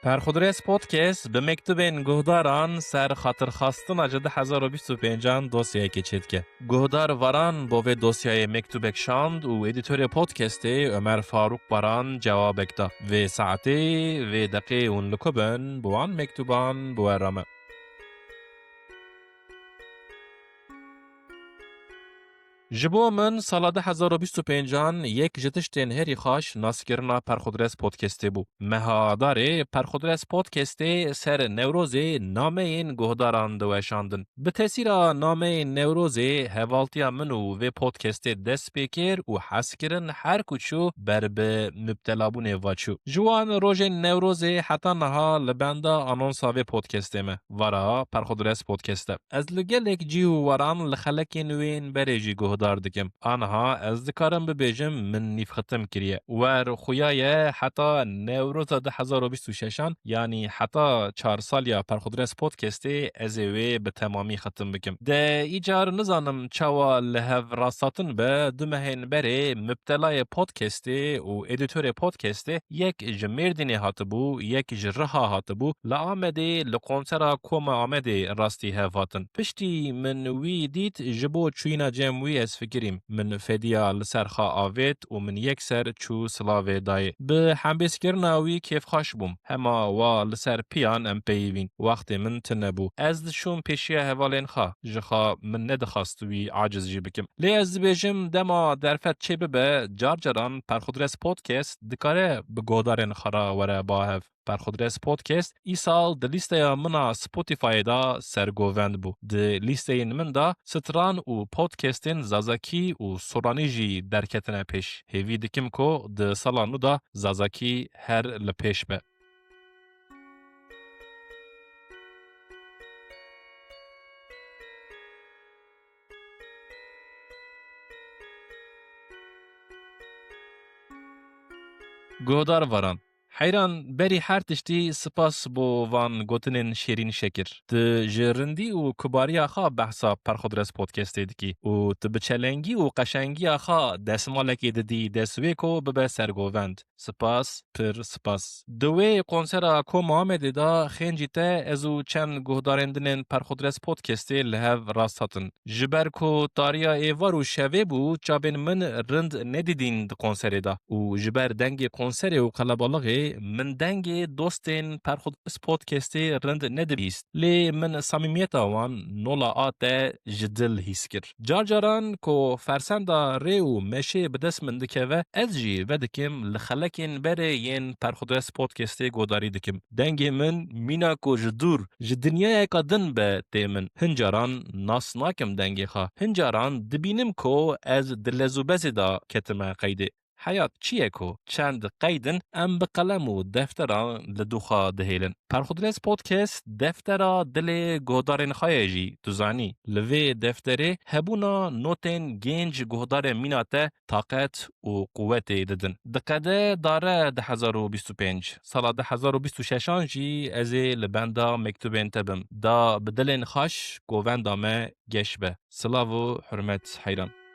پرخودرس پودکست به مکتوبین گهداران سر خاطر خواستن اجده 1025 دوسیه کچید که گهدار وران با دوسیه مکتوب اکشاند و ادیتور پودکست عمر فاروق بران جواب اکتا و ساعتی و دقیقه اون لکبن بوان مکتوبان بوارمه. جبو من سال 2025 یک جتشتین هری خاش ناسکرنا پرخودرس پودکستی بو. مهاداره پرخودرس پودکستی سر نوروزی نامه این گهداران دوشاندن. به تاثیر نامه این نوروزی حوالتیا منو و پودکستی دست بکر و حسکرن هر کچو بر به مبتلابون واچو. جوان روز نوروزی حتی نها لبندا آنونسا و پودکستی مه. ورا پرخودرس پودکستی. از لگلک جیو وران لخلکی نوین بریجی دار دکم آنها از دکارم ببیجم من نیف ختم کریه ور خویای حتی نوروز 2026 یعنی حتی 4 سال یا پرخودرس پودکستی از وی به تمامی ختم بکم ده ایجار نزانم چوا لهو راستاتن به دمهین بری مبتلای پودکستی و ادیتور پودکستی یک جمیردینی هاتبو یک جرها هاتبو لآمده لقونسرا کوم آمده راستی هفاتن پشتی من وی دیت جبو چوینا جموی از فکریم من فدیا لسرخا آوید و من یک سر چو سلاوه دای به حمبیس کرناوی کیف خوش بوم هما و لسر پیان ام پیوین وقت من تنبو از شوم پیشی حوالین خوا جخا من ندخواستوی عاجز جی بکم لی از بیجم دما درفت چه ببه جارجران پرخودرس پودکست دکاره بگودارن خرا وره باهف پرخودرس پودکست ای سال د لیسته منا سپوتیفای دا سرگووند بو د لیسته من دا ستران و پودکستین زازاکی و سورانی جی درکتنه پیش هیوی دکم کو د سالانو دا زازاکی هر لپیش به گودار وران حیران بری هر تشتی سپاس بو وان گوتنین شیرین شکر د جرندی و کباری آخا بحثا پرخودرس پودکستی دکی و تبچلنگی و قشنگی آخا دسمالکی ددی دسوی کو ببه سرگووند سپاس پر سپاس دوی قنصر کو محمد دا خنجی ته ازو چند گهدارندنین پرخودرس پودکستی لهو راستاتن جبر کو تاریا ایوار و شوه بو چابین من رند ندیدین د قنصر دا و جبر دنگ قنصر و قلبالغی من دنگ دوستین پرخودرس پودکستی رند ندبیست لی من صمیمیت آوان نولا آت جدل هیسکر جارجاران کو فرسندا ریو مشه بدست من دکوه از جی ودکم لخلکین بره ین پرخودرس پودکستی گوداری دکم دنگ من مینا کو جدور جدنیای کدن به تیمن هنجاران ناس ناکم دنگی خواه هنجاران دبینم کو از دلزوبزی دا کتمه قیده حیات چیه کو چند قیدن ام به قلم و دفتران لدوخا دهیلن پرخودرس پودکست دفترا دل گهدارن خایجی دوزانی لوی دفتره هبونا نوتن گنج گهدار میناته طاقت و قوت ددن دقده داره 2025 سال 2026 جی ازی لبندا مکتوبین تبم دا بدلن خاش گووندامه گشبه سلاو و حرمت حیران